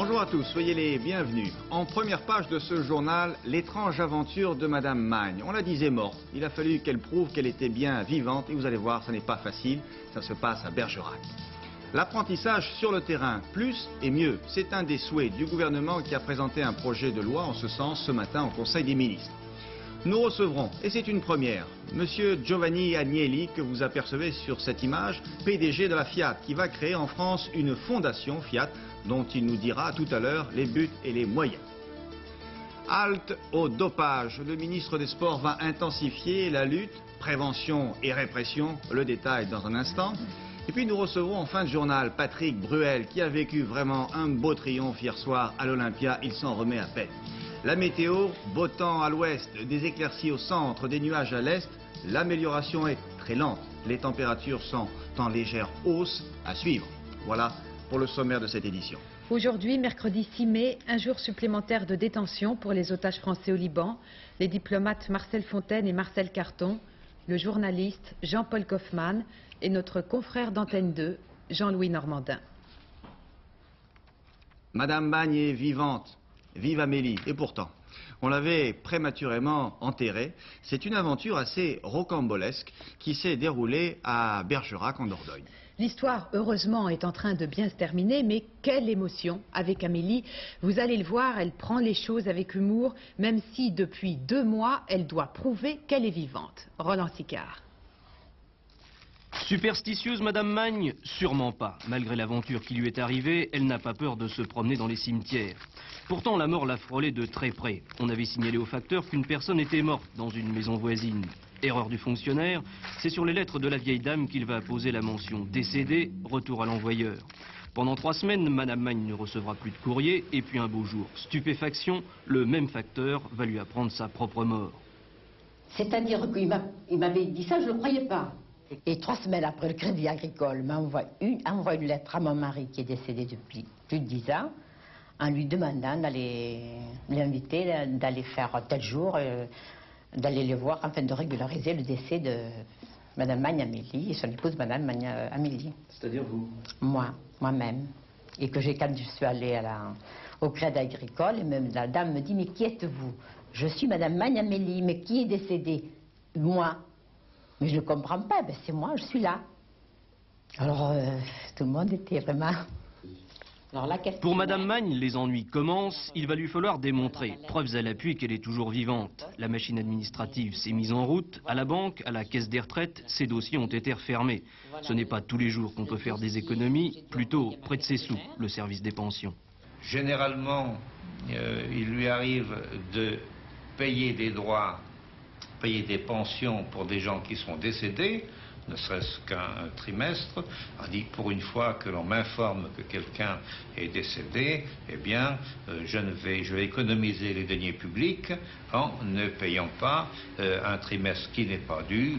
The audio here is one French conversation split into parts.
Bonjour à tous, soyez les bienvenus. En première page de ce journal, l'étrange aventure de Madame Magne. On la disait morte, il a fallu qu'elle prouve qu'elle était bien vivante et vous allez voir, ça n'est pas facile, ça se passe à Bergerac. L'apprentissage sur le terrain, plus et mieux, c'est un des souhaits du gouvernement qui a présenté un projet de loi en ce sens ce matin au Conseil des ministres. Nous recevrons, et c'est une première, Monsieur Giovanni Agnelli, que vous apercevez sur cette image, PDG de la Fiat, qui va créer en France une fondation Fiat, dont il nous dira tout à l'heure les buts et les moyens. Halte au dopage. Le ministre des Sports va intensifier la lutte, prévention et répression, le détail dans un instant. Et puis nous recevrons en fin de journal Patrick Bruel, qui a vécu vraiment un beau triomphe hier soir à l'Olympia, il s'en remet à peine. La météo, beau temps à l'ouest, des éclaircies au centre, des nuages à l'est, l'amélioration est très lente. Les températures sont en légère hausse à suivre. Voilà pour le sommaire de cette édition. Aujourd'hui, mercredi 6 mai, un jour supplémentaire de détention pour les otages français au Liban, les diplomates Marcel Fontaine et Marcel Carton, le journaliste Jean-Paul Kaufmann et notre confrère d'Antenne 2, Jean-Louis Normandin. Madame Magne est vivante. Vive Amélie. Et pourtant, on l'avait prématurément enterrée. C'est une aventure assez rocambolesque qui s'est déroulée à Bergerac en Dordogne. L'histoire, heureusement, est en train de bien se terminer, mais quelle émotion avec Amélie. Vous allez le voir, elle prend les choses avec humour, même si depuis 2 mois, elle doit prouver qu'elle est vivante. Roland Sicard. Superstitieuse, Madame Magne? Sûrement pas. Malgré l'aventure qui lui est arrivée, elle n'a pas peur de se promener dans les cimetières. Pourtant, la mort l'a frôlée de très près. On avait signalé au facteur qu'une personne était morte dans une maison voisine. Erreur du fonctionnaire, c'est sur les lettres de la vieille dame qu'il va poser la mention « Décédé, retour à l'envoyeur ». Pendant 3 semaines, Madame Magne ne recevra plus de courrier, et puis un beau jour, stupéfaction, le même facteur va lui apprendre sa propre mort. C'est-à-dire qu'il m'avait dit ça, je ne le croyais pas. Et 3 semaines après, le Crédit Agricole m'envoie une lettre à mon mari qui est décédé depuis plus de 10 ans, en lui demandant d'aller l'inviter, d'aller faire tel jour, d'aller les voir afin de régulariser le décès de Madame Magne Amélie et son épouse Madame Magne Amélie. C'est-à-dire vous? Moi-même. Et que quand je suis allée au Crédit Agricole, et même la dame me dit, mais qui êtes-vous? Je suis Madame Magne Amélie, mais qui est décédée? Moi. Mais je ne comprends pas, ben c'est moi, je suis là. Alors, tout le monde était vraiment... Alors là, pour Madame Magne, les ennuis commencent, il va lui falloir démontrer, preuves à l'appui qu'elle est toujours vivante. La machine administrative s'est mise en route, à la banque, à la caisse des retraites, ces dossiers ont été refermés. Ce n'est pas tous les jours qu'on peut faire des économies, plutôt près de ses sous, le service des pensions. Généralement, il lui arrive de payer des droits, payer des pensions pour des gens qui sont décédés, ne serait-ce qu'un trimestre. On dit pour une fois que l'on m'informe que quelqu'un est décédé, eh bien, je vais économiser les deniers publics en ne payant pas un trimestre qui n'est pas dû.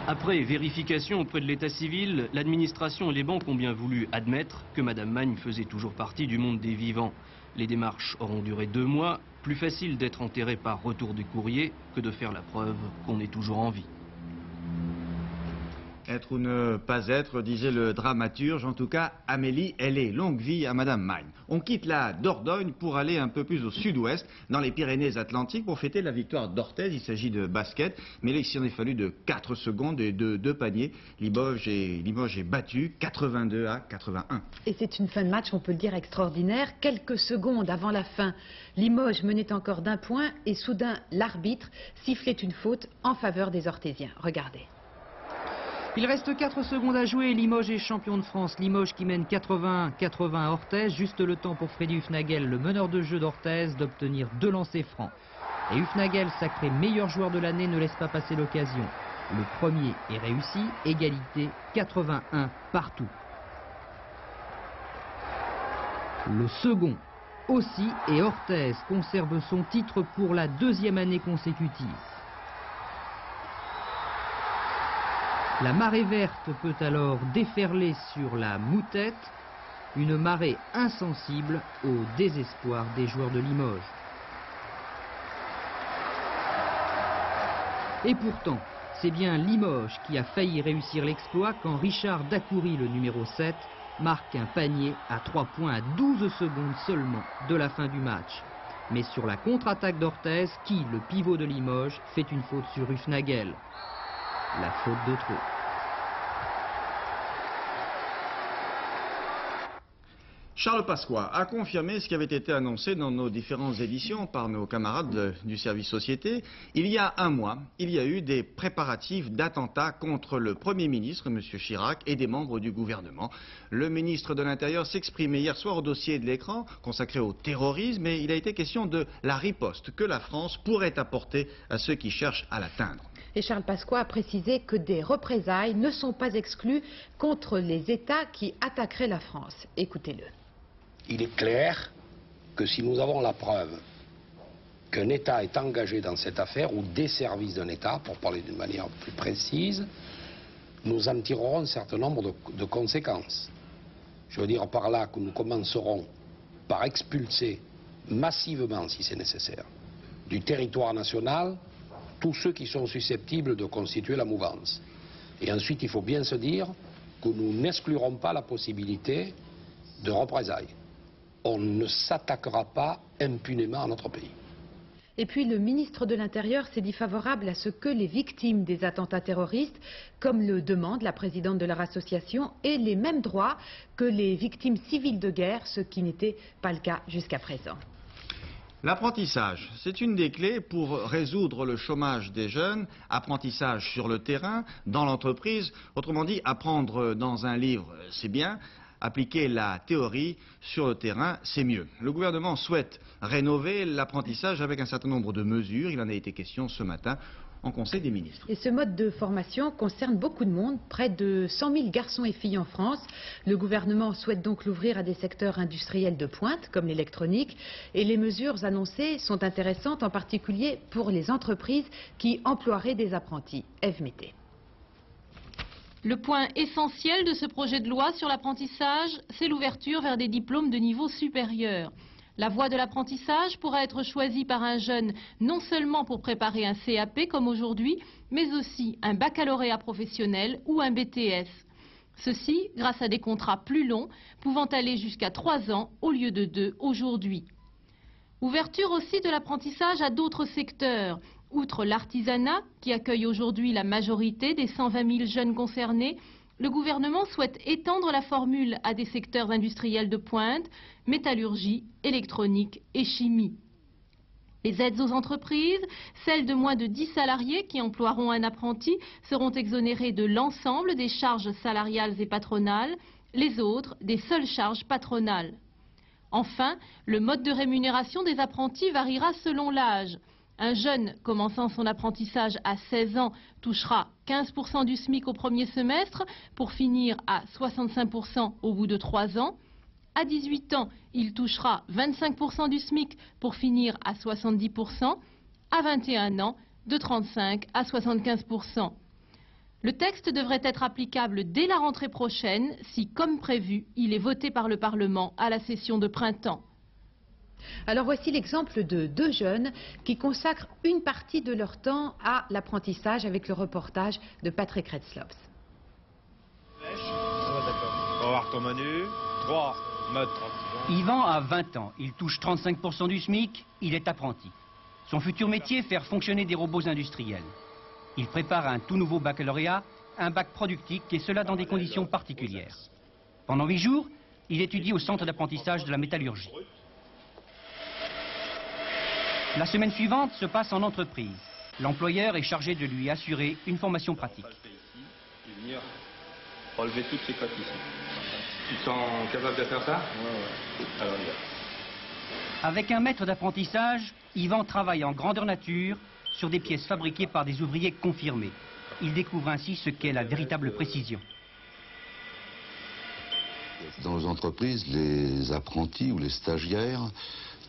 Après vérification auprès de l'état civil, l'administration et les banques ont bien voulu admettre que Madame Magne faisait toujours partie du monde des vivants. Les démarches auront duré 2 mois. Plus facile d'être enterré par retour du courrier que de faire la preuve qu'on est toujours en vie. Être ou ne pas être, disait le dramaturge. En tout cas, Amélie, elle est. Longue vie à Madame Magne. On quitte la Dordogne pour aller un peu plus au sud-ouest, dans les Pyrénées-Atlantiques, pour fêter la victoire d'Orthez. Il s'agit de basket, mais là, il en est fallu de 4 secondes et de 2 paniers. Limoges est battu 82 à 81. Et c'est une fin de match, on peut le dire, extraordinaire. Quelques secondes avant la fin, Limoges menait encore d'1 point et soudain, l'arbitre sifflait une faute en faveur des Orthésiens. Regardez. Il reste 4 secondes à jouer, Limoges est champion de France. Limoges qui mène 81-80 à Orthez, juste le temps pour Freddy Hufnagel, le meneur de jeu d'Orthez, d'obtenir 2 lancers francs. Et Hufnagel, sacré meilleur joueur de l'année, ne laisse pas passer l'occasion. Le premier est réussi, égalité 81 partout. Le second aussi, et Orthez conserve son titre pour la 2e année consécutive. La marée verte peut alors déferler sur la Moutette, une marée insensible au désespoir des joueurs de Limoges. Et pourtant, c'est bien Limoges qui a failli réussir l'exploit quand Richard Dacoury, le numéro 7, marque un panier à 3 points à 12 secondes seulement de la fin du match. Mais sur la contre-attaque d'Orthez, qui, le pivot de Limoges, fait une faute sur Hufnagel. La faute de trop. Charles Pasqua a confirmé ce qui avait été annoncé dans nos différentes éditions par nos camarades du service société. Il y a un mois, il y a eu des préparatifs d'attentats contre le Premier ministre, M. Chirac, et des membres du gouvernement. Le ministre de l'Intérieur s'exprimait hier soir au dossier de l'écran consacré au terrorisme, et il a été question de la riposte que la France pourrait apporter à ceux qui cherchent à l'atteindre. Et Charles Pasqua a précisé que des représailles ne sont pas exclues contre les États qui attaqueraient la France. Écoutez-le. Il est clair que si nous avons la preuve qu'un État est engagé dans cette affaire, ou des services d'un État, pour parler d'une manière plus précise, nous en tirerons un certain nombre de conséquences. Je veux dire par là que nous commencerons par expulser massivement, si c'est nécessaire, du territoire national tous ceux qui sont susceptibles de constituer la mouvance. Et ensuite, il faut bien se dire que nous n'exclurons pas la possibilité de représailles. On ne s'attaquera pas impunément à notre pays. Et puis le ministre de l'Intérieur s'est dit favorable à ce que les victimes des attentats terroristes, comme le demande la présidente de leur association, aient les mêmes droits que les victimes civiles de guerre, ce qui n'était pas le cas jusqu'à présent. L'apprentissage, c'est une des clés pour résoudre le chômage des jeunes. Apprentissage sur le terrain, dans l'entreprise. Autrement dit, apprendre dans un livre, c'est bien. Appliquer la théorie sur le terrain, c'est mieux. Le gouvernement souhaite rénover l'apprentissage avec un certain nombre de mesures. Il en a été question ce matin en Conseil des ministres. Et ce mode de formation concerne beaucoup de monde, près de 100 000 garçons et filles en France. Le gouvernement souhaite donc l'ouvrir à des secteurs industriels de pointe, comme l'électronique. Et les mesures annoncées sont intéressantes, en particulier pour les entreprises qui emploieraient des apprentis. Ève Mété. Le point essentiel de ce projet de loi sur l'apprentissage, c'est l'ouverture vers des diplômes de niveau supérieur. La voie de l'apprentissage pourra être choisie par un jeune non seulement pour préparer un CAP comme aujourd'hui, mais aussi un baccalauréat professionnel ou un BTS. Ceci grâce à des contrats plus longs, pouvant aller jusqu'à 3 ans au lieu de 2 aujourd'hui. Ouverture aussi de l'apprentissage à d'autres secteurs. Outre l'artisanat, qui accueille aujourd'hui la majorité des 120 000 jeunes concernés, le gouvernement souhaite étendre la formule à des secteurs industriels de pointe, métallurgie, électronique et chimie. Les aides aux entreprises, celles de moins de 10 salariés qui emploieront un apprenti, seront exonérées de l'ensemble des charges salariales et patronales, les autres des seules charges patronales. Enfin, le mode de rémunération des apprentis variera selon l'âge. Un jeune commençant son apprentissage à 16 ans touchera 15% du SMIC au premier semestre pour finir à 65% au bout de 3 ans. À 18 ans, il touchera 25% du SMIC pour finir à 70%. À 21 ans, de 35 à 75%. Le texte devrait être applicable dès la rentrée prochaine si, comme prévu, il est voté par le Parlement à la session de printemps. Alors voici l'exemple de 2 jeunes qui consacrent une partie de leur temps à l'apprentissage avec le reportage de Patrick Redslops. On va voir ton menu. 3, mode 30. Yvan a 20 ans, il touche 35% du SMIC, il est apprenti. Son futur métier, faire fonctionner des robots industriels. Il prépare un tout nouveau baccalauréat, un bac productique, et cela dans des conditions particulières. Pendant 8 jours, il étudie au centre d'apprentissage de la métallurgie. La semaine suivante se passe en entreprise. L'employeur est chargé de lui assurer une formation pratique. Venir relever toutes ces cotes ici. Tu te sens capable de faire ça? Ouais. Alors, il y va. Avec un maître d'apprentissage, Yvan travaille en grandeur nature sur des pièces fabriquées par des ouvriers confirmés. Il découvre ainsi ce qu'est la véritable précision. Dans les entreprises, les apprentis ou les stagiaires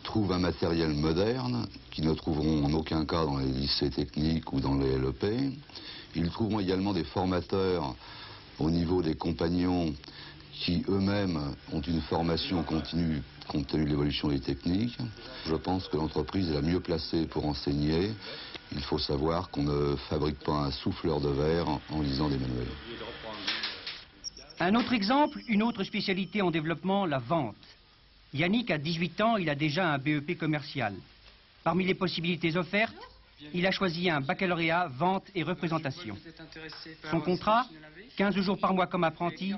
trouvent un matériel moderne qu'ils ne trouveront en aucun cas dans les lycées techniques ou dans les LEP. Ils trouveront également des formateurs au niveau des compagnons qui eux-mêmes ont une formation continue compte tenu de l'évolution des techniques. Je pense que l'entreprise est la mieux placée pour enseigner. Il faut savoir qu'on ne fabrique pas un souffleur de verre en lisant des manuels. Un autre exemple, une autre spécialité en développement, la vente. Yannick a 18 ans, il a déjà un BEP commercial. Parmi les possibilités offertes, il a choisi un baccalauréat, vente et représentation. Son contrat, 15 jours par mois comme apprenti,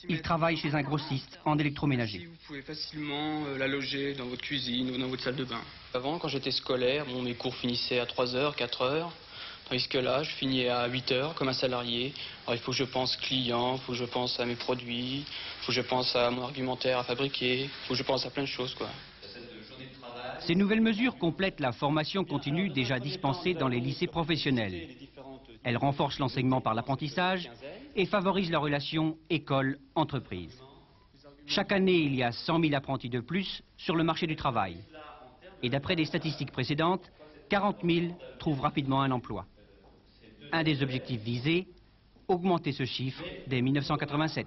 il travaille chez un grossiste en électroménager. Vous pouvez facilement la loger dans votre cuisine ou dans votre salle de bain. Avant, quand j'étais scolaire, mes cours finissaient à 3h, 4h. Tandis que là, je finis à 8h comme un salarié. Alors, il faut que je pense client, il faut que je pense à mes produits, il faut que je pense à mon argumentaire à fabriquer, il faut que je pense à plein de choses, quoi. Ces nouvelles mesures complètent la formation continue déjà dispensée dans les lycées professionnels. Elles renforcent l'enseignement par l'apprentissage et favorisent la relation école-entreprise. Chaque année, il y a 100 000 apprentis de plus sur le marché du travail. Et d'après des statistiques précédentes, 40 000 trouvent rapidement un emploi. Un des objectifs visés, augmenter ce chiffre dès 1987.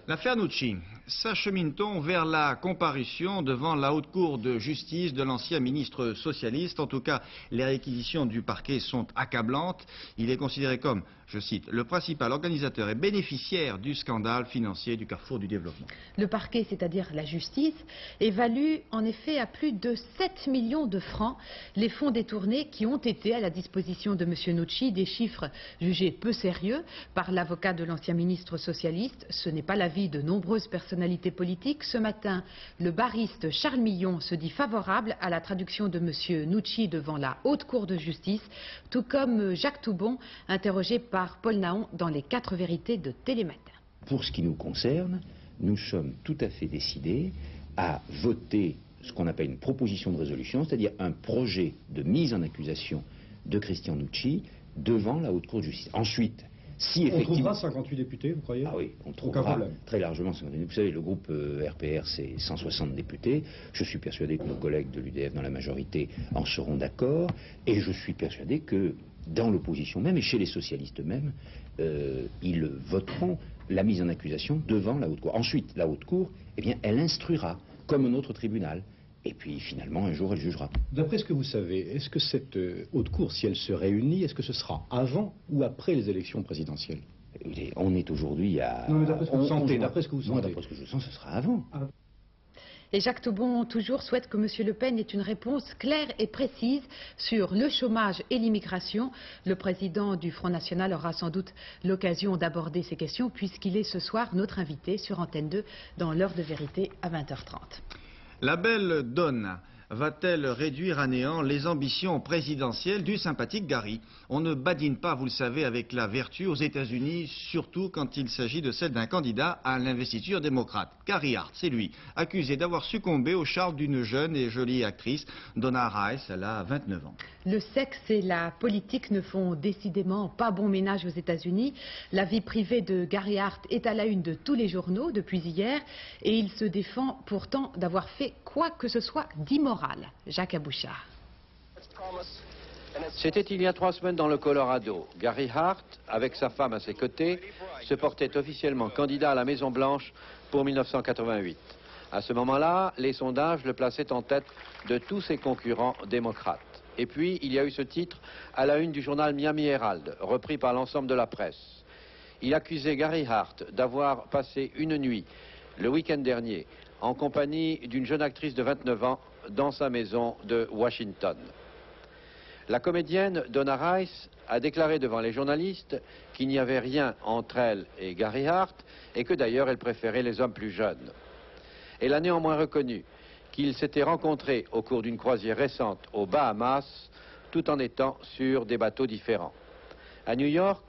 L'affaire Nucci, s'achemine-t-on vers la comparution devant la haute cour de justice de l'ancien ministre socialiste? En tout cas, les réquisitions du parquet sont accablantes. Il est considéré comme, je cite, le principal organisateur et bénéficiaire du scandale financier du Carrefour du Développement. Le parquet, c'est-à-dire la justice, évalue en effet à plus de 7 millions de francs les fonds détournés qui ont été à la disposition de M. Nucci, des chiffres jugés peu sérieux par l'avocat de l'ancien ministre socialiste. Ce n'est pas l'avis de nombreuses personnalités politiques. Ce matin, le bariste Charles Millon se dit favorable à la traduction de M. Nucci devant la haute cour de justice, tout comme Jacques Toubon, interrogé par Paul Naon dans les 4 vérités de Télématin. Pour ce qui nous concerne, nous sommes tout à fait décidés à voter ce qu'on appelle une proposition de résolution, c'est-à-dire un projet de mise en accusation de Christian Nucci devant la haute cour de justice. Ensuite, si effectivement... On trouvera 58 députés, vous croyez? Ah oui, on trouvera très largement 58 députés. Vous savez, le groupe RPR, c'est 160 députés. Je suis persuadé que nos collègues de l'UDF dans la majorité en seront d'accord. Et je suis persuadé que dans l'opposition même, et chez les socialistes même, ils voteront la mise en accusation devant la haute cour. Ensuite, la haute cour, eh bien, elle instruira, comme un autre tribunal. Et puis finalement, un jour, elle jugera. D'après ce que vous savez, est-ce que cette haute cour, si elle se réunit, est-ce que ce sera avant ou après les élections présidentielles? On est aujourd'hui à... Non, mais d'après ce que vous sentez, d'après ce que je sens, ce sera avant. Et Jacques Toubon toujours souhaite que M. Le Pen ait une réponse claire et précise sur le chômage et l'immigration. Le président du Front National aura sans doute l'occasion d'aborder ces questions puisqu'il est ce soir notre invité sur Antenne 2 dans l'heure de vérité à 20h30. La belle Donna va-t-elle réduire à néant les ambitions présidentielles du sympathique Gary? On ne badine pas, vous le savez, avec la vertu aux États-Unis, surtout quand il s'agit de celle d'un candidat à l'investiture démocrate. Gary Hart, c'est lui, accusé d'avoir succombé au charme d'une jeune et jolie actrice, Donna Rice, elle a 29 ans. Le sexe et la politique ne font décidément pas bon ménage aux États-Unis. La vie privée de Gary Hart est à la une de tous les journaux depuis hier et il se défend pourtant d'avoir fait quoi que ce soit d'immoral. Jacques Abouchard. C'était il y a 3 semaines dans le Colorado. Gary Hart, avec sa femme à ses côtés, se portait officiellement candidat à la Maison-Blanche pour 1988. À ce moment-là, les sondages le plaçaient en tête de tous ses concurrents démocrates. Et puis, il y a eu ce titre à la une du journal Miami Herald, repris par l'ensemble de la presse. Il accusait Gary Hart d'avoir passé une nuit, le week-end dernier, en compagnie d'une jeune actrice de 29 ans dans sa maison de Washington. La comédienne Donna Rice a déclaré devant les journalistes qu'il n'y avait rien entre elle et Gary Hart et que d'ailleurs elle préférait les hommes plus jeunes. Elle a néanmoins reconnu qu'ils s'étaient rencontrés au cours d'une croisière récente aux Bahamas, tout en étant sur des bateaux différents. À New York,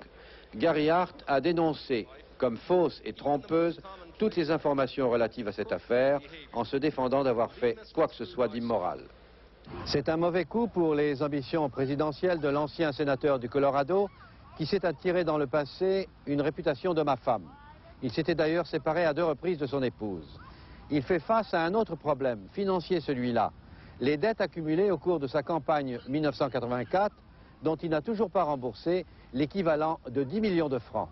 Gary Hart a dénoncé comme fausses et trompeuses toutes les informations relatives à cette affaire en se défendant d'avoir fait quoi que ce soit d'immoral. C'est un mauvais coup pour les ambitions présidentielles de l'ancien sénateur du Colorado qui s'est attiré dans le passé une réputation d'homme à femme. Il s'était d'ailleurs séparé à 2 reprises de son épouse. Il fait face à un autre problème, financier celui-là, les dettes accumulées au cours de sa campagne 1984 dont il n'a toujours pas remboursé l'équivalent de 10 millions de francs.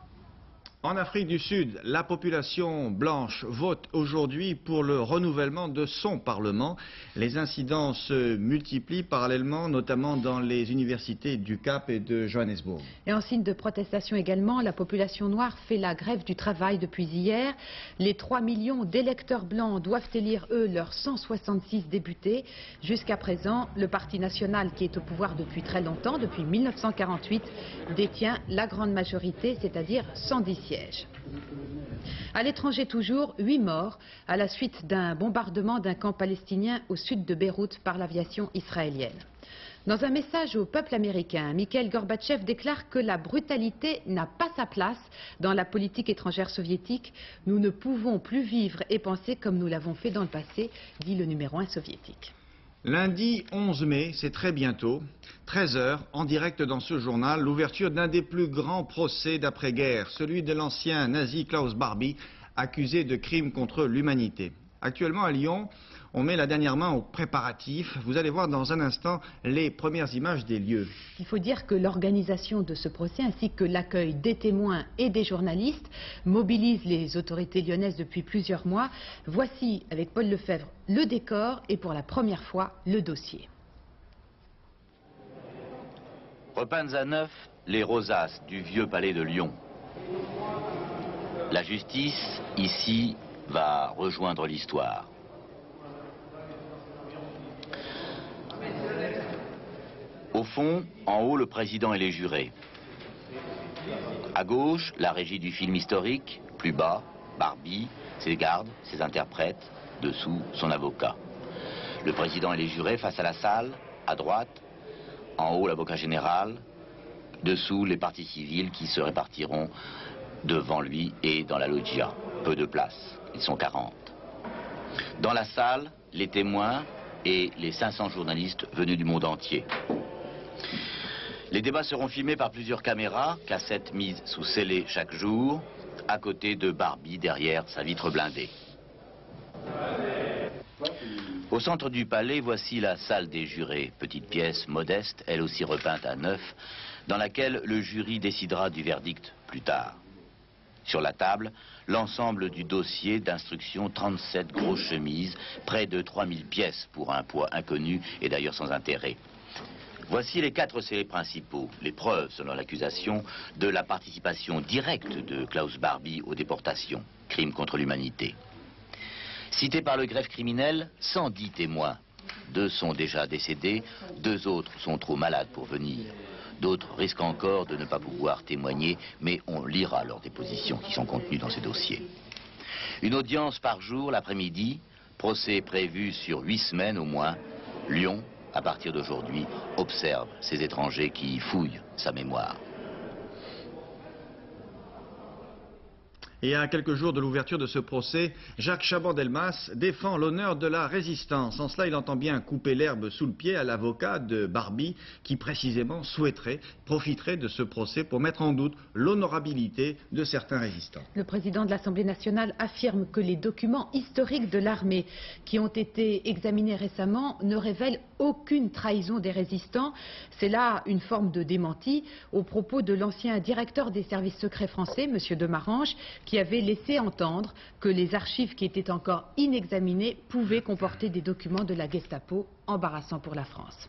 En Afrique du Sud, la population blanche vote aujourd'hui pour le renouvellement de son Parlement. Les incidents se multiplient parallèlement, notamment dans les universités du Cap et de Johannesburg. Et en signe de protestation également, la population noire fait la grève du travail depuis hier. Les 3 millions d'électeurs blancs doivent élire, eux, leurs 166 députés. Jusqu'à présent, le Parti national, qui est au pouvoir depuis très longtemps, depuis 1948, détient la grande majorité, c'est-à-dire 110 sièges. À l'étranger toujours, 8 morts à la suite d'un bombardement d'un camp palestinien au sud de Beyrouth par l'aviation israélienne. Dans un message au peuple américain, Mikhail Gorbatchev déclare que la brutalité n'a pas sa place dans la politique étrangère soviétique. Nous ne pouvons plus vivre et penser comme nous l'avons fait dans le passé, dit le numéro 1 soviétique. Lundi 11 mai, c'est très bientôt, 13 h, en direct dans ce journal, l'ouverture d'un des plus grands procès d'après-guerre, celui de l'ancien nazi Klaus Barbie, accusé de crimes contre l'humanité. Actuellement à Lyon, on met la dernière main aux préparatifs. Vous allez voir dans un instant les premières images des lieux. Il faut dire que l'organisation de ce procès ainsi que l'accueil des témoins et des journalistes mobilise les autorités lyonnaises depuis plusieurs mois. Voici avec Paul Lefebvre le décor et pour la première fois le dossier. Repeintes à neuf, les rosaces du vieux palais de Lyon. La justice, ici, va rejoindre l'histoire. Au fond, en haut, le président et les jurés. À gauche, la régie du film historique. Plus bas, Barbie, ses gardes, ses interprètes. Dessous, son avocat. Le président et les jurés face à la salle. À droite, en haut, l'avocat général. Dessous, les parties civiles qui se répartiront devant lui et dans la loggia. Peu de place. Ils sont 40. Dans la salle, les témoins et les 500 journalistes venus du monde entier. Les débats seront filmés par plusieurs caméras, cassettes mises sous scellé chaque jour, à côté de Barbie derrière sa vitre blindée. Au centre du palais, voici la salle des jurés, petite pièce modeste, elle aussi repeinte à neuf, dans laquelle le jury décidera du verdict plus tard. Sur la table, l'ensemble du dossier d'instruction, 37 grosses chemises, près de 3000 pièces pour un poids inconnu et d'ailleurs sans intérêt. Voici les 4 scellés principaux, les preuves, selon l'accusation, de la participation directe de Klaus Barbie aux déportations, crimes contre l'humanité. Cités par le greffe criminel, 110 témoins. 2 sont déjà décédés, 2 autres sont trop malades pour venir. D'autres risquent encore de ne pas pouvoir témoigner, mais on lira leurs dépositions qui sont contenues dans ces dossiers. Une audience par jour l'après-midi, procès prévu sur 8 semaines au moins. Lyon, à partir d'aujourd'hui, observe ces étrangers qui fouillent sa mémoire. Et à quelques jours de l'ouverture de ce procès, Jacques Chaban-Delmas défend l'honneur de la résistance. En cela, il entend bien couper l'herbe sous le pied à l'avocat de Barbie qui précisément profiterait de ce procès pour mettre en doute l'honorabilité de certains résistants. Le président de l'Assemblée nationale affirme que les documents historiques de l'armée qui ont été examinés récemment ne révèlent aucune trahison des résistants. C'est là une forme de démenti aux propos de l'ancien directeur des services secrets français, M. Demarange, qui avait laissé entendre que les archives qui étaient encore inexaminées pouvaient comporter des documents de la Gestapo, embarrassants pour la France.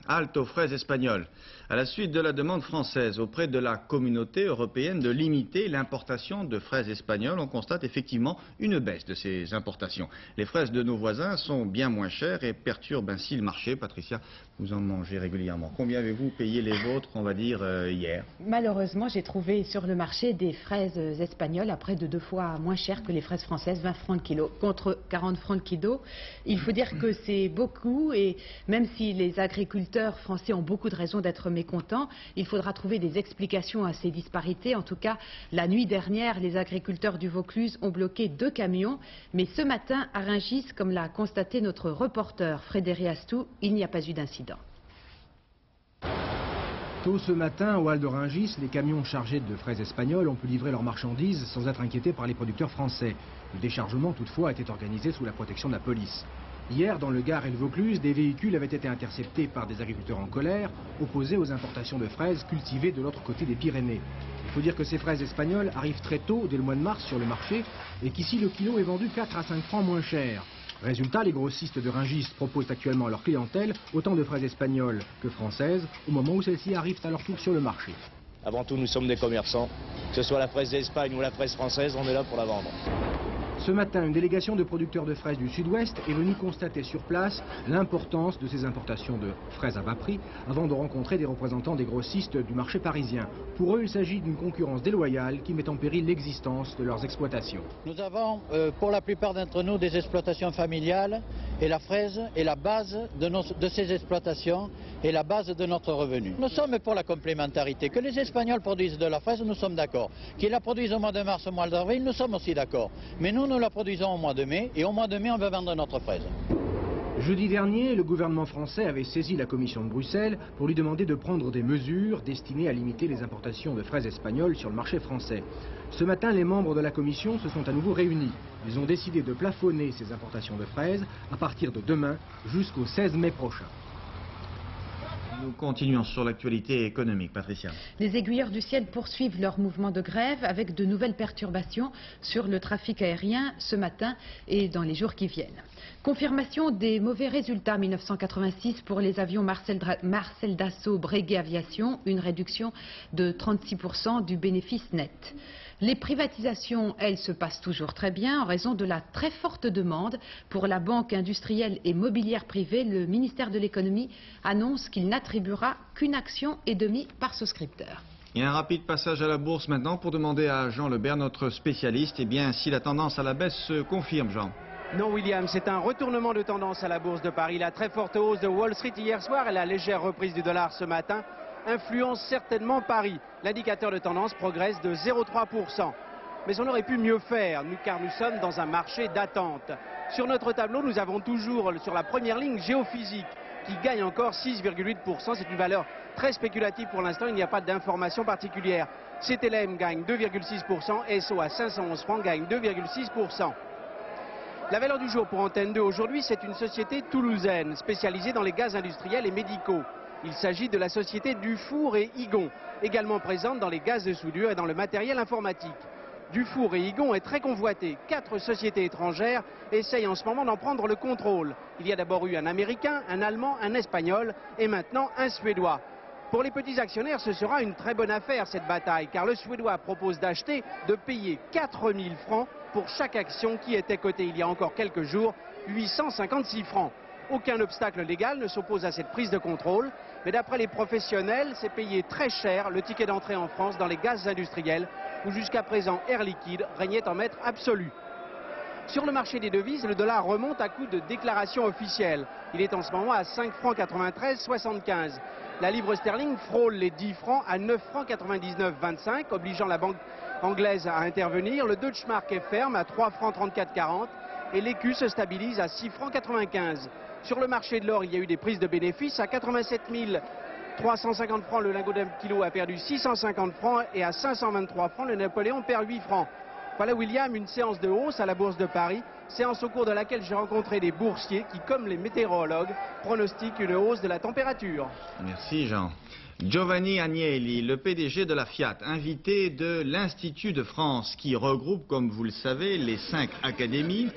Halte aux fraises espagnoles. À la suite de la demande française auprès de la communauté européenne de limiter l'importation de fraises espagnoles, on constate effectivement une baisse de ces importations. Les fraises de nos voisins sont bien moins chères et perturbent ainsi le marché. Patricia, vous en mangez régulièrement. Combien avez-vous payé les vôtres, on va dire, hier? Malheureusement, j'ai trouvé sur le marché des fraises espagnoles à près de 2 fois moins chères que les fraises françaises, 20 francs le kilo, contre 40 francs le kilo. Il faut dire que c'est beaucoup et même si les agriculteurs français ont beaucoup de raisons d'être mécontents, il faudra trouver des explications à ces disparités. En tout cas, la nuit dernière, les agriculteurs du Vaucluse ont bloqué 2 camions. Mais ce matin, à Rungis, comme l'a constaté notre reporter Frédéric Astou, il n'y a pas eu d'incident. Tôt ce matin, au hall de Rungis, les camions chargés de fraises espagnoles ont pu livrer leurs marchandises sans être inquiétés par les producteurs français. Le déchargement, toutefois, était organisé sous la protection de la police. Hier, dans le Gard et le Vaucluse, des véhicules avaient été interceptés par des agriculteurs en colère, opposés aux importations de fraises cultivées de l'autre côté des Pyrénées. Il faut dire que ces fraises espagnoles arrivent très tôt, dès le mois de mars, sur le marché, et qu'ici le kilo est vendu 4 à 5 francs moins cher. Résultat, les grossistes de Rungis proposent actuellement à leur clientèle autant de fraises espagnoles que françaises, au moment où celles-ci arrivent à leur tour sur le marché. Avant tout, nous sommes des commerçants. Que ce soit la fraise d'Espagne ou la fraise française, on est là pour la vendre. Ce matin, une délégation de producteurs de fraises du Sud-Ouest est venue constater sur place l'importance de ces importations de fraises à bas prix avant de rencontrer des représentants des grossistes du marché parisien. Pour eux, il s'agit d'une concurrence déloyale qui met en péril l'existence de leurs exploitations. Nous avons, pour la plupart d'entre nous, des exploitations familiales et la fraise est la base de ces exploitations et la base de notre revenu. Nous sommes pour la complémentarité. Que les Espagnols produisent de la fraise, nous sommes d'accord. Qu'ils la produisent au mois de mars, au mois d'avril, nous sommes aussi d'accord. Mais nous la produisons au mois de mai, et au mois de mai, on va vendre notre fraise. Jeudi dernier, le gouvernement français avait saisi la Commission de Bruxelles pour lui demander de prendre des mesures destinées à limiter les importations de fraises espagnoles sur le marché français. Ce matin, les membres de la Commission se sont à nouveau réunis. Ils ont décidé de plafonner ces importations de fraises à partir de demain jusqu'au 16 mai prochain. Nous continuons sur l'actualité économique. Patricia. Les aiguilleurs du ciel poursuivent leur mouvement de grève avec de nouvelles perturbations sur le trafic aérien ce matin et dans les jours qui viennent. Confirmation des mauvais résultats 1986 pour les avions Marcel Dassault Breguet Aviation, une réduction de 36% du bénéfice net. Les privatisations, elles, se passent toujours très bien en raison de la très forte demande. Pour la banque industrielle et mobilière privée, le ministère de l'économie annonce qu'il n'attribuera qu'une action et demie par souscripteur. Il y a un rapide passage à la bourse maintenant pour demander à Jean Lebert, notre spécialiste, eh bien, si la tendance à la baisse se confirme, Jean. Non, William, c'est un retournement de tendance à la bourse de Paris. La très forte hausse de Wall Street hier soir et la légère reprise du dollar ce matin influence certainement Paris. L'indicateur de tendance progresse de 0,3%. Mais on aurait pu mieux faire, car nous sommes dans un marché d'attente. Sur notre tableau, nous avons toujours sur la première ligne Géophysique qui gagne encore 6,8%. C'est une valeur très spéculative pour l'instant, il n'y a pas d'information particulière. CTLM gagne 2,6%, SO à 511 francs gagne 2,6%. La valeur du jour pour Antenne 2 aujourd'hui, c'est une société toulousaine spécialisée dans les gaz industriels et médicaux. Il s'agit de la société Dufour et Higon, également présente dans les gaz de soudure et dans le matériel informatique. Dufour et Higon est très convoité. 4 sociétés étrangères essayent en ce moment d'en prendre le contrôle. Il y a d'abord eu un Américain, un Allemand, un Espagnol et maintenant un Suédois. Pour les petits actionnaires, ce sera une très bonne affaire cette bataille, car le Suédois propose d'acheter, de payer 4 000 francs pour chaque action qui était cotée il y a encore quelques jours, 856 francs. Aucun obstacle légal ne s'oppose à cette prise de contrôle, mais d'après les professionnels, c'est payer très cher le ticket d'entrée en France dans les gaz industriels, où jusqu'à présent Air Liquide régnait en maître absolu. Sur le marché des devises, le dollar remonte à coup de déclaration officielle. Il est en ce moment à 5 francs 93,75. La livre sterling frôle les 10 francs à 9 francs 99,25, obligeant la banque anglaise à intervenir. Le Deutsche Mark est ferme à 3 francs 34,40 et l'écu se stabilise à 6 francs 95. Sur le marché de l'or, il y a eu des prises de bénéfices. À 87 350 francs, le lingot d'un kilo a perdu 650 francs et à 523 francs, le Napoléon perd 8 francs. Voilà, William, une séance de hausse à la Bourse de Paris, séance au cours de laquelle j'ai rencontré des boursiers qui, comme les météorologues, pronostiquent une hausse de la température. Merci, Jean. Giovanni Agnelli, le PDG de la Fiat, invité de l'Institut de France, qui regroupe, comme vous le savez, les 5 académies,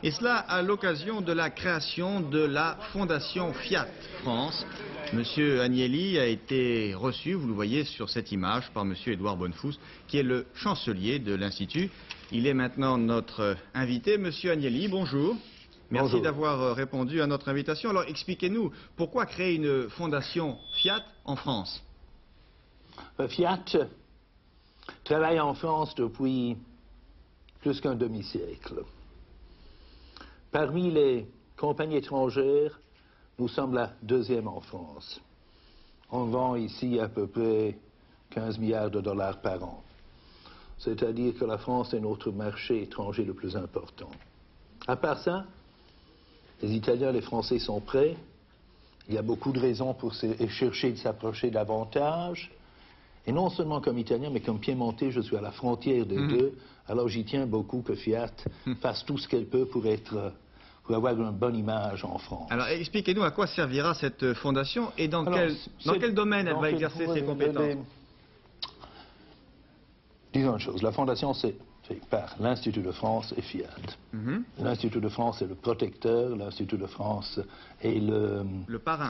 et cela à l'occasion de la création de la Fondation Fiat France. Monsieur Agnelli a été reçu, vous le voyez sur cette image, par monsieur Édouard Bonnefous, qui est le chancelier de l'Institut. Il est maintenant notre invité. Monsieur Agnelli, bonjour. Merci d'avoir répondu à notre invitation. Alors expliquez-nous, pourquoi créer une fondation Fiat en France? Fiat travaille en France depuis plus qu'un demi-siècle. Parmi les compagnies étrangères, nous sommes la deuxième en France. On vend ici à peu près 15 milliards de dollars par an. C'est-à-dire que la France est notre marché étranger le plus important. À part ça, les Italiens et les Français sont prêts. Il y a beaucoup de raisons pour chercher de s'approcher davantage. Et non seulement comme Italien, mais comme Piémontais, je suis à la frontière des deux. Alors j'y tiens beaucoup que Fiat fasse tout ce qu'elle peut pour pour avoir une bonne image en France. Alors expliquez-nous à quoi servira cette fondation et dans quel domaine elle va exercer ses compétences. Disons une chose, la fondation c'est par l'Institut de France et Fiat. L'Institut de France est le protecteur, l'Institut de France est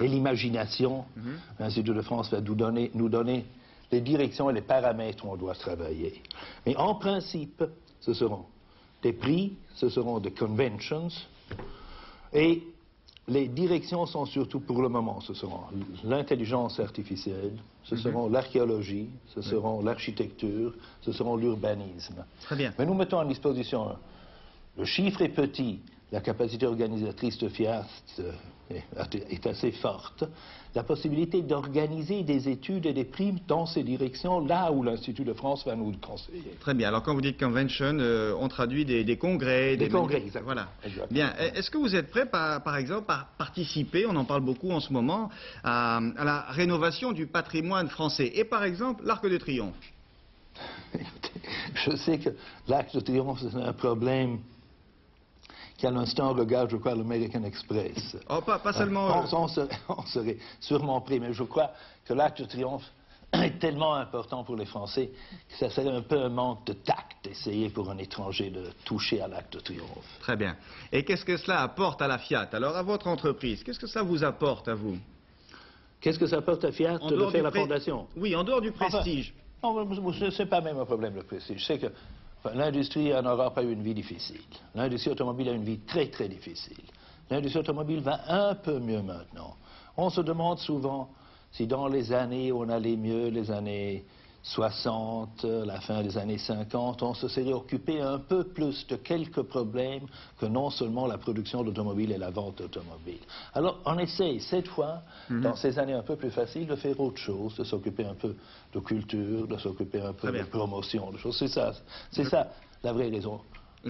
l'imagination. L'Institut de France va nous donner les directions et les paramètres où on doit travailler. Mais en principe, ce seront des prix, ce seront des conventions, et les directions sont surtout pour le moment, ce seront l'intelligence artificielle, ce seront l'archéologie, ce seront l'architecture, ce seront l'urbanisme. Très bien. Mais nous mettons à disposition, le chiffre est petit, la capacité organisatrice de Fiat est assez forte, la possibilité d'organiser des études et des primes dans ces directions, là où l'Institut de France va nous conseiller. Très bien. Alors quand vous dites convention, on traduit des congrès. Des congrès, exactement. Voilà. Exactement. Bien. Est-ce que vous êtes prêt, par exemple, à participer, on en parle beaucoup en ce moment, à la rénovation du patrimoine français et par exemple l'Arc de Triomphe? Je sais que l'Arc de Triomphe, c'est un problème qu'à l'instant regarde, je crois, l'American Express. Oh, pas seulement... On serait sûrement prêt, mais je crois que l'Arc de Triomphe est tellement important pour les Français que ça serait un peu un manque de tact d'essayer pour un étranger de toucher à l'Arc de Triomphe. Très bien. Et qu'est-ce que cela apporte à la Fiat? Alors, à votre entreprise, qu'est-ce que ça vous apporte à vous? Qu'est-ce que ça apporte à Fiat de faire la fondation? Oui, en dehors du prestige. Enfin, c'est pas même un problème, le prestige. C'est que l'industrie en Europe a eu une vie difficile. L'industrie automobile a une vie très, très difficile. L'industrie automobile va un peu mieux maintenant. On se demande souvent si dans les années où on allait mieux, les années 60, la fin des années 50, on se serait occupé un peu plus de quelques problèmes que non seulement la production d'automobiles et la vente d'automobiles. Alors, on essaye, cette fois, dans ces années un peu plus faciles, de faire autre chose, de s'occuper un peu de culture, de s'occuper un peu de promotion, de choses. C'est ça, la vraie raison.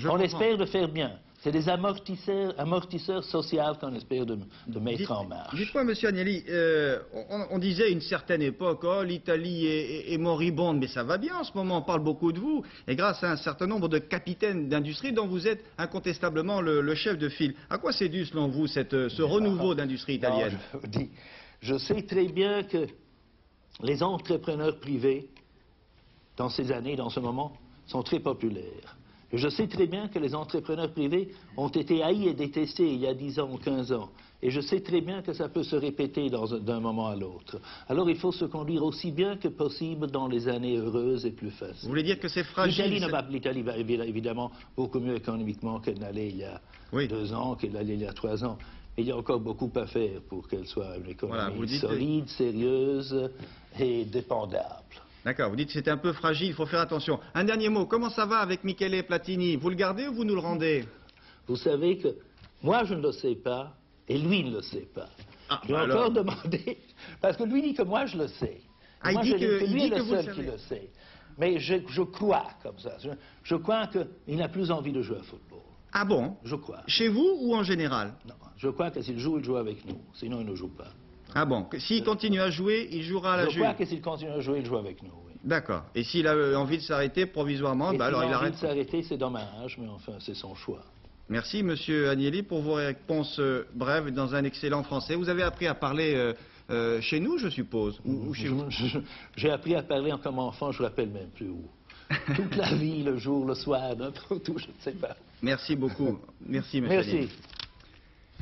On espère de faire bien. C'est des amortisseurs sociaux qu'on espère de mettre en marche. Dites-moi, monsieur Agnelli, on disait à une certaine époque, oh, l'Italie est moribonde, mais ça va bien en ce moment, on parle beaucoup de vous, et grâce à un certain nombre de capitaines d'industrie dont vous êtes incontestablement le chef de file. À quoi c'est dû, selon vous, ce renouveau d'industrie italienne? Non, je vous dis, je sais très bien que les entrepreneurs privés, dans ces années, dans ce moment, sont très populaires. Et je sais très bien que les entrepreneurs privés ont été haïs et détestés il y a 10 ans ou 15 ans. Et je sais très bien que ça peut se répéter d'un moment à l'autre. Alors il faut se conduire aussi bien que possible dans les années heureuses et plus faciles. Vous voulez dire que c'est fragile? L'Italie va évidemment beaucoup mieux économiquement qu'elle n'allait il y a 2 ans, qu'elle allait il y a 3 ans. Mais il y a encore beaucoup à faire pour qu'elle soit une économie solide, sérieuse et dépendable. D'accord, vous dites que c'est un peu fragile, il faut faire attention. Un dernier mot, comment ça va avec Michele Platini? Vous le gardez ou vous nous le rendez? Vous savez que moi je ne le sais pas et lui ne le sait pas. Je vais encore demander, parce que lui dit que moi je le sais. Moi je dis que lui est le seul qui le sait. Mais je crois comme ça. Je crois qu'il n'a plus envie de jouer au football. Ah bon? Je crois. Chez vous ou en général? Non, je crois que s'il joue, il joue avec nous. Sinon, il ne joue pas. Ah bon? S'il continue à jouer, il jouera à la Juve? Je crois que s'il continue à jouer, il joue avec nous, oui. D'accord. Et s'il a envie de s'arrêter provisoirement, alors il arrête? S'il a envie de s'arrêter, c'est dommage, mais enfin, c'est son choix. Merci, monsieur Agnelli, pour vos réponses brèves dans un excellent français. Vous avez appris à parler chez nous, je suppose, ou chez vous? J'ai appris à parler comme enfant, je ne me rappelle même plus où. Toute la vie, le jour, le soir, n'importe où, je ne sais pas. Merci beaucoup. Merci, monsieur Agnelli.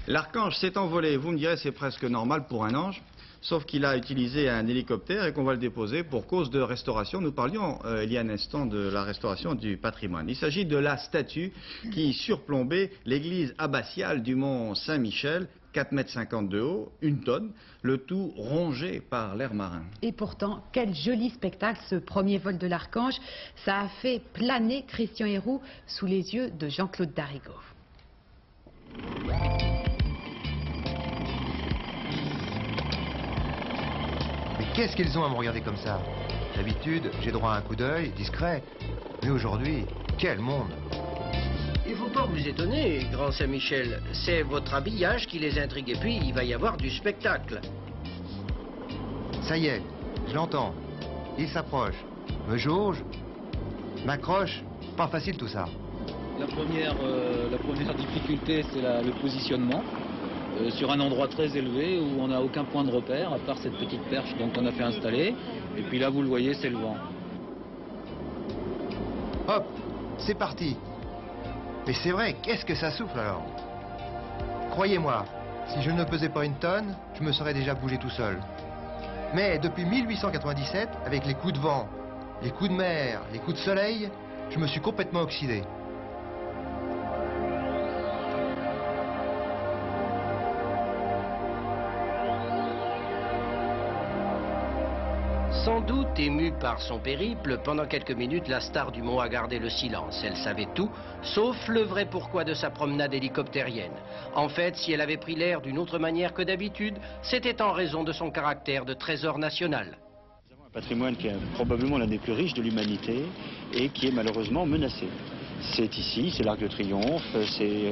L'archange s'est envolé, vous me direz c'est presque normal pour un ange, sauf qu'il a utilisé un hélicoptère et qu'on va le déposer pour cause de restauration. Nous parlions il y a un instant de la restauration du patrimoine. Il s'agit de la statue qui surplombait l'église abbatiale du mont Saint-Michel, 4,50 m de haut, 1 tonne, le tout rongé par l'air marin. Et pourtant, quel joli spectacle ce premier vol de l'archange. Ça a fait planer Christian Héroux sous les yeux de Jean-Claude Darigo. Mais qu'est-ce qu'ils ont à me regarder comme ça? D'habitude, j'ai droit à un coup d'œil, discret. Mais aujourd'hui, quel monde! Il ne faut pas vous étonner, grand Saint-Michel. C'est votre habillage qui les intrigue. Et puis, il va y avoir du spectacle. Ça y est, je l'entends. Il s'approche, me jauge, m'accroche. Pas facile tout ça. La première difficulté, c'est le positionnement. Sur un endroit très élevé où on n'a aucun point de repère, à part cette petite perche qu'on a fait installer. Et puis là, vous le voyez, c'est le vent. Hop, c'est parti. Mais c'est vrai, qu'est-ce que ça souffle alors? Croyez-moi, si je ne pesais pas une tonne, je me serais déjà bougé tout seul. Mais depuis 1897, avec les coups de vent, les coups de mer, les coups de soleil, je me suis complètement oxydé. Sans doute émue par son périple, pendant quelques minutes, la star du mont a gardé le silence. Elle savait tout, sauf le vrai pourquoi de sa promenade hélicoptérienne. En fait, si elle avait pris l'air d'une autre manière que d'habitude, c'était en raison de son caractère de trésor national. Un patrimoine qui est probablement l'un des plus riches de l'humanité et qui est malheureusement menacé. C'est ici, c'est l'Arc de Triomphe, c'est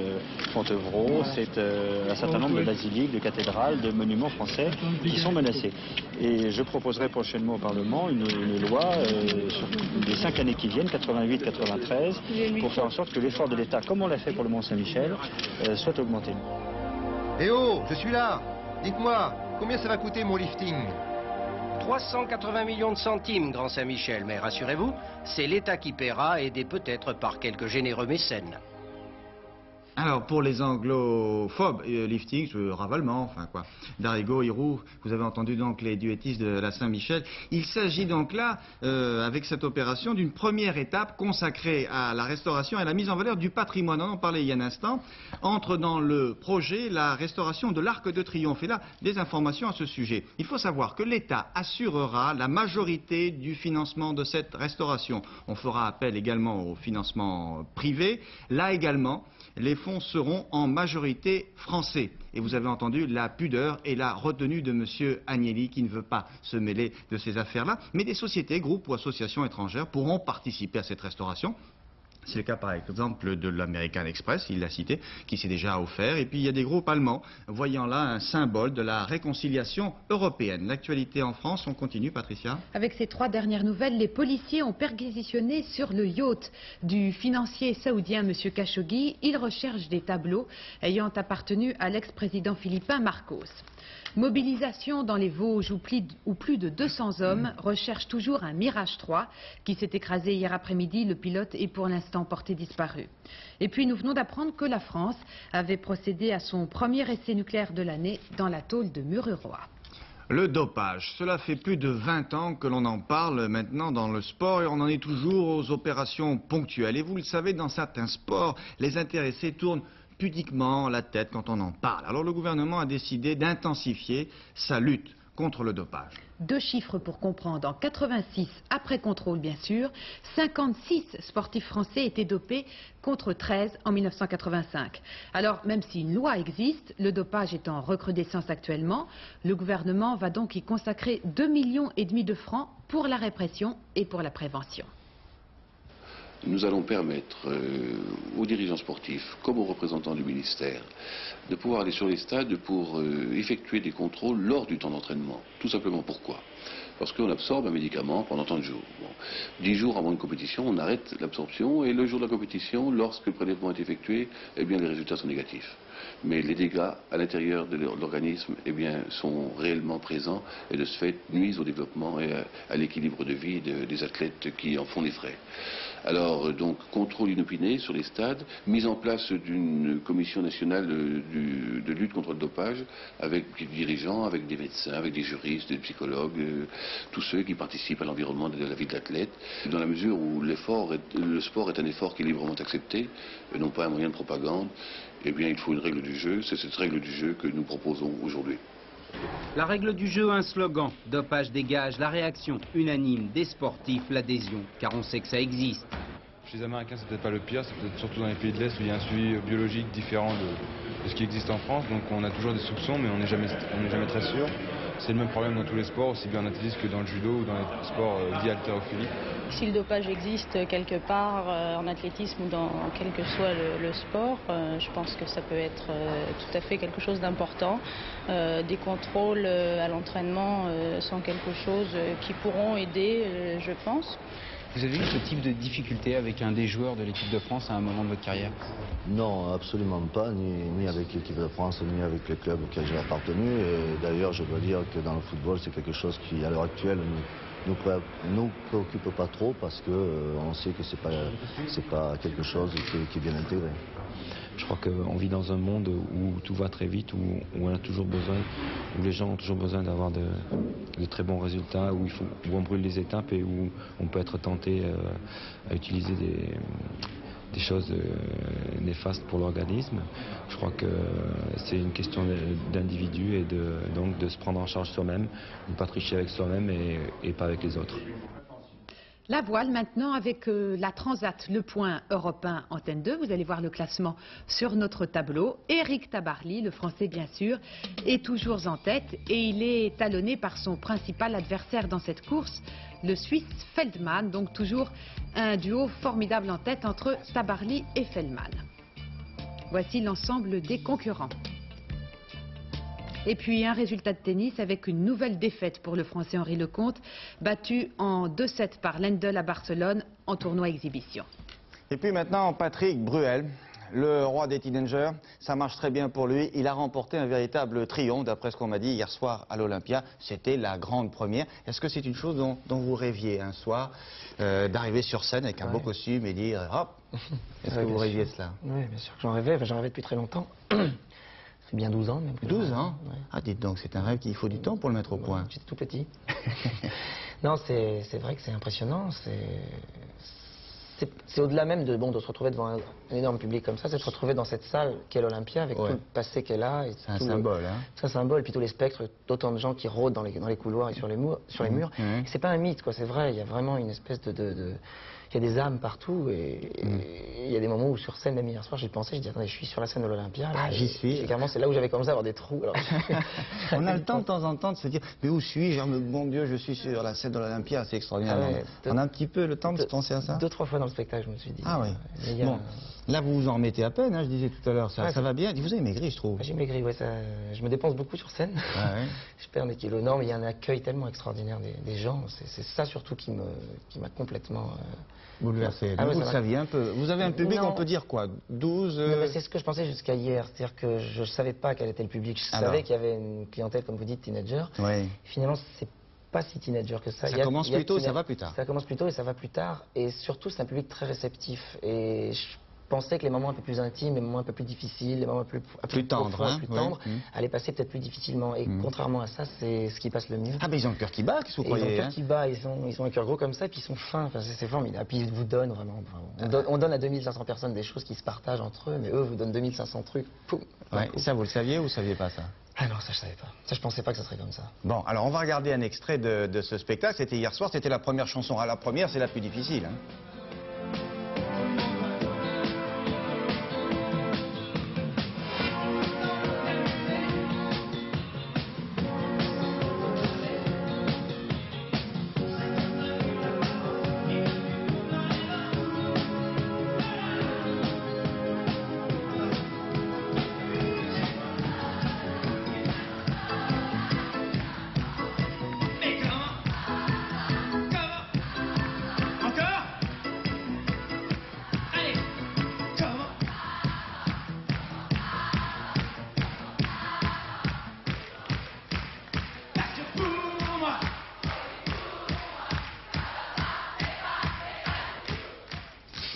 Fontevraud, c'est un certain nombre de basiliques, de cathédrales, de monuments français qui sont menacés. Et je proposerai prochainement au Parlement une loi sur les 5 années qui viennent, 88-93, pour faire en sorte que l'effort de l'État, comme on l'a fait pour le Mont-Saint-Michel, soit augmenté. Eh oh, je suis là. Dites-moi, combien ça va coûter mon lifting? 380 millions de centimes, Grand Saint-Michel, mais rassurez-vous, c'est l'État qui paiera, aidé peut-être par quelques généreux mécènes. Alors, pour les anglophobes, lifting, ravalement, enfin quoi, d'Arrigo, Hiroux, vous avez entendu donc les duettistes de la Saint-Michel. Il s'agit donc là, avec cette opération, d'une première étape consacrée à la restauration et à la mise en valeur du patrimoine. On en parlait il y a un instant. Entre dans le projet la restauration de l'Arc de Triomphe. Et là, des informations à ce sujet. Il faut savoir que l'État assurera la majorité du financement de cette restauration. On fera appel également au financement privé. Là également, les fonds seront en majorité français. Et vous avez entendu la pudeur et la retenue de M. Agnelli qui ne veut pas se mêler de ces affaires-là. Mais des sociétés, groupes ou associations étrangères pourront participer à cette restauration. C'est le cas par exemple de l'American Express, il l'a cité, qui s'est déjà offert. Et puis il y a des groupes allemands, voyant là un symbole de la réconciliation européenne. L'actualité en France, on continue, Patricia. Avec ces 3 dernières nouvelles, les policiers ont perquisitionné sur le yacht du financier saoudien M. Khashoggi. Ils recherchent des tableaux ayant appartenu à l'ex-président philippin Marcos. Mobilisation dans les Vosges où plus de 200 hommes recherchent toujours un Mirage 3 qui s'est écrasé hier après-midi. Le pilote est pour l'instant porté disparu. Et puis nous venons d'apprendre que la France avait procédé à son premier essai nucléaire de l'année dans l'atoll de Mururoa. Le dopage, cela fait plus de 20 ans que l'on en parle maintenant dans le sport et on en est toujours aux opérations ponctuelles. Et vous le savez, dans certains sports, les intéressés tournent pudiquement la tête quand on en parle. Alors le gouvernement a décidé d'intensifier sa lutte contre le dopage. 2 chiffres pour comprendre. En 86, après contrôle bien sûr, 56 sportifs français étaient dopés contre 13 en 1985. Alors même si une loi existe, le dopage est en recrudescence actuellement, le gouvernement va donc y consacrer 2,5 millions de francs pour la répression et pour la prévention. Nous allons permettre aux dirigeants sportifs, comme aux représentants du ministère, de pouvoir aller sur les stades pour effectuer des contrôles lors du temps d'entraînement. Tout simplement pourquoi? Parce qu'on absorbe un médicament pendant tant de jours. Bon. 10 jours avant une compétition, on arrête l'absorption et le jour de la compétition, lorsque le prélèvement est effectué, eh bien les résultats sont négatifs. Mais les dégâts à l'intérieur de l'organisme eh bien, sont réellement présents et de ce fait nuisent au développement et à l'équilibre de vie des athlètes qui en font les frais. Alors donc contrôle inopiné sur les stades, mise en place d'une commission nationale de lutte contre le dopage avec des dirigeants, avec des médecins, avec des juristes, des psychologues, tous ceux qui participent à l'environnement de la vie de l'athlète, dans la mesure où le sport est un effort qui est librement accepté, et non pas un moyen de propagande. Eh bien il faut une règle du jeu, c'est cette règle du jeu que nous proposons aujourd'hui. La règle du jeu, un slogan. Dopage dégage, la réaction unanime des sportifs, l'adhésion, car on sait que ça existe. Chez les Américains, c'est peut-être pas le pire, c'est peut-être surtout dans les pays de l'Est où il y a un suivi biologique différent de ce qui existe en France. Donc on a toujours des soupçons, mais on n'est jamais très sûr. C'est le même problème dans tous les sports, aussi bien en athlétisme que dans le judo ou dans les sports dits haltérophiles. Si le dopage existe quelque part en athlétisme ou dans quel que soit le sport, je pense que ça peut être tout à fait quelque chose d'important. Des contrôles à l'entraînement sont quelque chose qui pourront aider, je pense. Vous avez eu ce type de difficulté avec un des joueurs de l'équipe de France à un moment de votre carrière? Non, absolument pas, ni avec l'équipe de France, ni avec le club auquel j'ai appartenu. Et d'ailleurs, je dois dire que dans le football, c'est quelque chose qui, à l'heure actuelle, nous préoccupe pas trop parce que on sait que c'est pas quelque chose qui est bien intégré. Je crois qu'on vit dans un monde où tout va très vite, où on a toujours besoin, où les gens ont toujours besoin d'avoir de très bons résultats, où on brûle les étapes et où on peut être tenté à utiliser des choses néfastes pour l'organisme. Je crois que c'est une question d'individu et donc de se prendre en charge soi-même, de ne pas tricher avec soi-même et pas avec les autres. La voile maintenant avec la Transat, le point européen Antenne 2. Vous allez voir le classement sur notre tableau. Eric Tabarly, le français bien sûr, est toujours en tête et il est talonné par son principal adversaire dans cette course, le Suisse Feldman. Donc toujours un duo formidable en tête entre Tabarly et Feldman. Voici l'ensemble des concurrents. Et puis un résultat de tennis avec une nouvelle défaite pour le Français Henri Lecomte, battu en 2-7 par Lendl à Barcelone en tournoi exhibition. Et puis maintenant Patrick Bruel, le roi des teenagers, ça marche très bien pour lui. Il a remporté un véritable triomphe, d'après ce qu'on m'a dit hier soir à l'Olympia. C'était la grande première. Est-ce que c'est une chose dont vous rêviez un soir, d'arriver sur scène avec un beau costume et dire hop? Est-ce que vous rêviez cela? Oui, bien sûr que j'en rêvais. J'en rêvais depuis très longtemps. Ça fait bien 12 ans. Même 12 ans ouais. Ah, dites donc, c'est un rêve qu'il faut du temps pour le mettre au point. J'étais tout petit. Non, c'est vrai que c'est impressionnant. C'est au-delà même de se retrouver devant un énorme public comme ça, c'est de se retrouver dans cette salle qu'est l'Olympia avec tout le passé qu'elle a. C'est un symbole. Hein. C'est un symbole, et puis tous les spectres, d'autant de gens qui rôdent dans les couloirs et sur les murs. C'est pas un mythe, quoi. C'est vrai, il y a vraiment une espèce il y a des âmes partout et il y a des moments où sur scène, même hier soir, j'ai pensé, je dis attendez, je suis sur la scène de l'Olympia. J'y suis. Clairement, c'est là où j'avais commencé à avoir des trous. Alors, on a le temps de temps en temps de se dire mais où suis-je? Bon Dieu, je suis sur la scène de l'Olympia, c'est extraordinaire. Ah ouais, on a un petit peu le temps de penser à ça. 2-3 fois dans le spectacle, je me suis dit. Ah oui. Bon, là vous vous en remettez à peine, hein, je disais tout à l'heure, ça va bien. Vous avez maigri, je trouve. J'ai maigri, ouais, je me dépense beaucoup sur scène. Ah ouais. Je perds des kilos. Non, mais il y a un accueil tellement extraordinaire des gens. C'est ça surtout qui m'a complètement bouleversé. Vous le saviez un peu. Vous avez un public, on peut dire quoi, 12 C'est ce que je pensais jusqu'à hier. C'est-à-dire que je ne savais pas quel était le public. Je savais qu'il y avait une clientèle, comme vous dites, teenager. Oui. Finalement, c'est pas si teenager que ça. Ça commence plus tôt et ça va plus tard. Ça commence plus tôt et ça va plus tard. Et surtout, c'est un public très réceptif. Et je pensais que les moments un peu plus intimes, les moments un peu plus difficiles, les moments plus tendres, allaient passer peut-être plus difficilement. Et contrairement à ça, c'est ce qui passe le mieux. Ah ben ils ont le cœur qui bat, qu'est-ce que vous croyez? Ils ont le cœur qui bat, ils ont un cœur gros comme ça, et puis ils sont fins, enfin, c'est formidable. Puis ils vous donnent vraiment. On donne à 2500 personnes des choses qui se partagent entre eux, mais eux vous donnent 2500 trucs. Poum, et ça vous le saviez ou vous ne saviez pas ça? Ah non, ça je savais pas. Ça je pensais pas que ça serait comme ça. Bon, alors on va regarder un extrait de ce spectacle. C'était hier soir, c'était la première chanson. Ah, la première, c'est la plus difficile. Hein.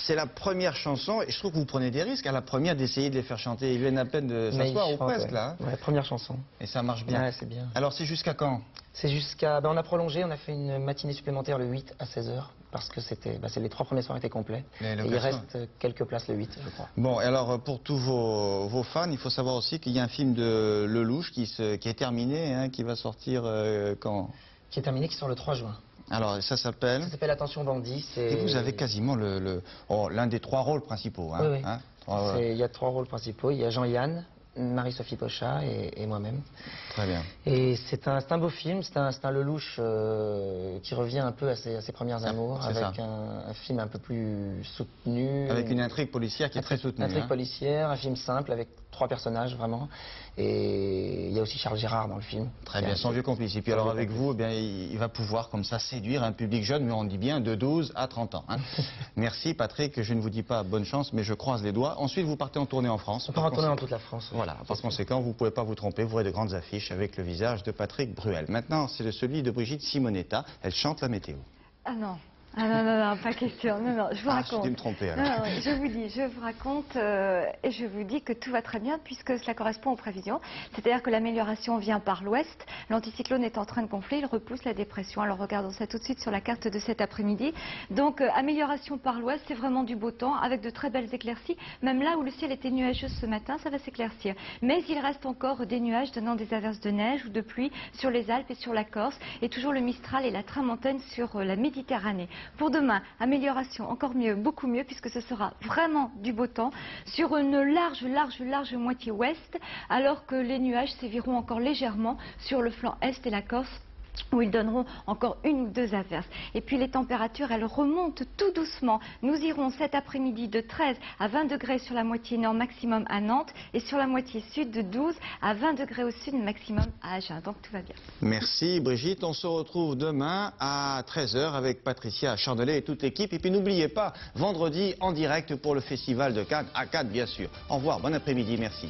C'est la première chanson, et je trouve que vous prenez des risques à la première d'essayer de les faire chanter. Ils viennent à peine de s'asseoir ou presque, là. Ouais, première chanson. Et ça marche bien. Ouais, c'est bien. Alors c'est jusqu'à quand? C'est jusqu'à... on a prolongé, on a fait une matinée supplémentaire le 8 à 16h, parce que les 3 premiers soirs étaient complets. Et il reste quelques places le 8, je crois. Bon, et alors pour tous vos fans, il faut savoir aussi qu'il y a un film de Lelouch qui est terminé, hein, qui va sortir quand? Qui est terminé, qui sort le 3 juin. Alors, ça s'appelle? Ça s'appelle Attention Bandit. Et vous avez quasiment l'un des 3 rôles principaux. Hein, oui, oui. Il y a 3 rôles principaux. Il y a Jean-Yann, Marie-Sophie Pochat et moi-même. Très bien. Et c'est un beau film. C'est un Lelouch qui revient un peu à ses premières amours, avec un film un peu plus soutenu. Avec une intrigue policière qui est très soutenue. Une intrigue policière, un film simple avec 3 personnages vraiment. Et il y a aussi Charles Gérard dans le film. Très bien, son vieux complice. Et puis alors avec vous, eh bien, il va pouvoir comme ça séduire un public jeune, mais on dit bien de 12 à 30 ans. Hein. Merci Patrick, je ne vous dis pas bonne chance, mais je croise les doigts. Ensuite, vous partez en tournée en France. On part en tournée dans toute la France. Voilà, par conséquent, vous ne pouvez pas vous tromper, vous aurez de grandes affiches avec le visage de Patrick Bruel. Maintenant, c'est celui de Brigitte Simonetta, elle chante la météo. Ah non. Ah non, pas question. Non, je vous raconte. Je dû me tromper alors. Non, je vous raconte et je vous dis que tout va très bien puisque cela correspond aux prévisions. C'est-à-dire que l'amélioration vient par l'ouest. L'anticyclone est en train de gonfler, il repousse la dépression. Alors regardons ça tout de suite sur la carte de cet après-midi. Donc amélioration par l'ouest, c'est vraiment du beau temps avec de très belles éclaircies. Même là où le ciel était nuageux ce matin, ça va s'éclaircir. Mais il reste encore des nuages donnant des averses de neige ou de pluie sur les Alpes et sur la Corse. Et toujours le Mistral et la tramontane sur la Méditerranée. Pour demain, amélioration, encore mieux, beaucoup mieux, puisque ce sera vraiment du beau temps sur une large moitié ouest, alors que les nuages séviront encore légèrement sur le flanc est et la Corse, où ils donneront encore 1 ou 2 averses. Et puis les températures, elles remontent tout doucement. Nous irons cet après-midi de 13 à 20 degrés sur la moitié nord maximum à Nantes et sur la moitié sud de 12 à 20 degrés au sud maximum à Agen. Donc tout va bien. Merci Brigitte, on se retrouve demain à 13 h avec Patricia Chardelet et toute l'équipe. Et puis n'oubliez pas, vendredi en direct pour le festival de Cannes, à Cannes bien sûr. Au revoir, bon après-midi, merci.